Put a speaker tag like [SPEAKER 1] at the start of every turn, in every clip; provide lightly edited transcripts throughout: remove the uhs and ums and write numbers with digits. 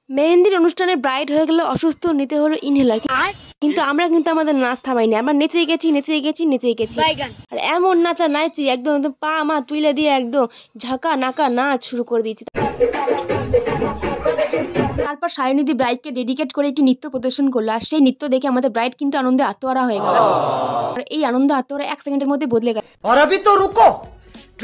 [SPEAKER 1] মেহেন্দির অনুষ্ঠানে ব্রাইড হয়ে গেলে অসুস্থ নিতে হলো ইনহেলার, কিন্তু আমরা কিন্তু আমাদের নাচ থামাইনি, আমরা নেচেই গেছি। আর এমন নাচা নাচি একদম একদম পা মা তুলে দিয়ে একদম ঝাঁকা নাকা নাচ শুরু করে দিয়েছি। তারপর সায়নিধি ব্রাইডকে ডেডিকেট করে একটি নৃত্য প্রদর্শন করলো, আর সেই নৃত্য দেখে আমাদের ব্রাইড কিন্তু আনন্দে আত্মহারা হয়ে গেল। আর এই আনন্দ আত্মহারা 1 সেকেন্ডের মধ্যে বদলে গেল।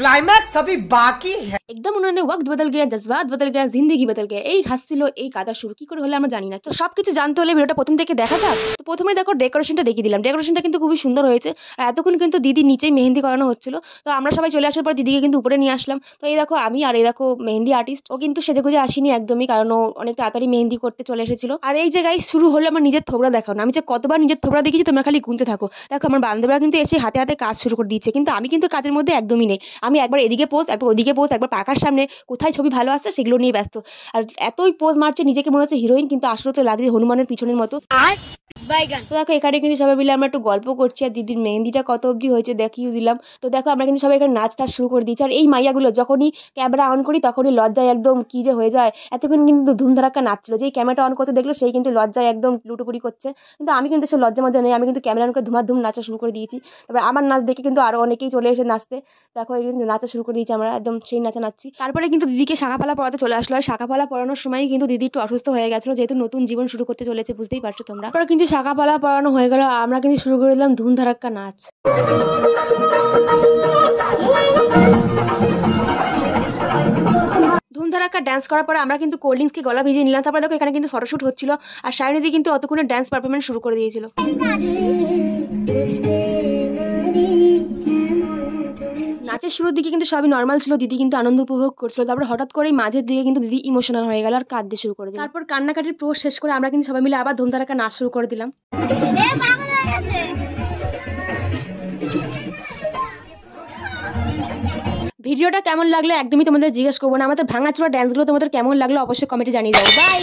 [SPEAKER 2] ক্লাইম্যাক্স अभी বাকি है।
[SPEAKER 1] একদম উन्होंने वक्त बदल गया, जज्बात बदल गया, जिंदगी बदल गया। এই হাসছিল, এই কাদা শুরু কি করে হলো আমরা জানি না। তো সবকিছু জানতে হলে ভিডিওটা প্রথম থেকে দেখা যাক। তো প্রথমে দেখো ডেকোরেশনটা দেখিয়ে দিলাম। ডেকোরেশনটা কিন্তু খুবই সুন্দর হয়েছে। আর এতক্ষণ কিন্তু দিদি নিচেই মেহেন্দি করানো হচ্ছিল। তো আমরা সবাই চলে আসার পর দিদিকে কিন্তু উপরে নিয়ে আসলাম। তো এই দেখো আমি, আর এই দেখো মেহেন্দি আর্টিস্ট। ও কিন্তু সেজেগুজে আসেনি একদমই, কারণ ও অনেক তাড়াতাড়ি মেহেন্দি করতে চলে এসেছিল। আর এই যে গাইস শুরু হলো আমার নিজের থোবড়া দেখানো। আমি যে কতবার নিজের থোবড়া দেখেছি তোমরা খালি গুনতে থাকো। দেখো আমার বান্ধবীরা কিন্তু এসে হাতে হাতে কাজ শুরু করে দিচ্ছে, কিন্তু আমি কিন্তু কাজের মধ্যে একদমই নেই। আমি একবার এদিকে পোজ, একবার ওদিকে পোজ, একবার পাখার সামনে কোথায় ছবি ভালো আসছে সেগুলো নিয়ে ব্যস্ত। আর এতই পোজ মারছে নিজেকে মনে হচ্ছে হিরোইন, কিন্তু আসলে তো লাগছে হনুমানের পিছনের মতো। তো দেখো এখানে কিন্তু সবাই মিলে আমরা একটু গল্প করছি, আর দিদির মেহেন্দিটা কত অবধি হয়েছে দেখিয়ে দিলাম। তো দেখো আমরা কিন্তু সবাই এখানে নাচ টাচ শুরু করে দিচ্ছি। আর এই মাইয়াগুলো যখনই ক্যামেরা অন করি তখনই লজ্জায় একদম কি যে হয়ে যায়। এতক্ষণ কিন্তু ধুমধারাক্কা নাচছিল, যেই ক্যামেরাটা অন করতে দেখলো সেই কিন্তু লজ্জায় একদম লুটোপুরি করছে। কিন্তু আমি কিন্তু সে লজ্জা মজা নেই, আমি কিন্তু ক্যামেরা অন করে ধুমাধুম নাচা শুরু করে দিয়েছি। তারপর আমার নাচ দেখে কিন্তু আরো অনেকেই চলে এসে নাচতে। দেখো এই কিন্তু নাচা শুরু করে দিয়েছি, আমরা একদম সেই নাচা নাচছি। তারপরে কিন্তু দিদিকে শাঁখাপালা পড়াতে চলে আসলো। আর শাঁখাপালা পড়ানোর সময় কিন্তু দিদি একটু অসুস্থ হয়ে গেছিলো, যেহেতু নতুন জীবন শুরু করতে চলেছে, বুঝতেই পারছো তোমরা। তারপরে কিন্তু শাঁখাপালা পড়ানো হয়ে গেল, আমরা কিন্তু শুরু করে দিলাম ধুমধারাক্কা নাচ। ধুমধারাক্কা ডান্স করার পরে আমরা কিন্তু কোল্ড ড্রিঙ্কসকে গলা ভিজিয়ে নিলাম। তারপরে দেখো এখানে কিন্তু ফটোশুট হচ্ছিল, আর সায়নিধি কিন্তু অতক্ষণে ডান্স পারফরমেন্স শুরু করে দিয়েছিল। নাচের শুরুর দিকে কিন্তু সবই নর্মাল ছিল, দিদি কিন্তু আনন্দ উপভোগ করছিল। তারপর হঠাৎ করেই মাঝের দিকে কিন্তু দিদি ইমোশনাল হয়ে গেল আর কাঁদতে শুরু করে দিল। তারপর কান্নাকাটির প্রোস শেষ করে আমরা কিন্তু সবাই মিলে আবার ধুমধারাক্কা নাচ শুরু করে দিলাম। ভিডিওটা কেমন লাগলো একদমই তোমাদের জিজ্ঞেস করবো না। আমাদের ভাঙাচোরা ড্যান্সগুলো তোমাদের কেমন লাগলো অবশ্যই কমেন্টে জানিয়ে দাও। বাই।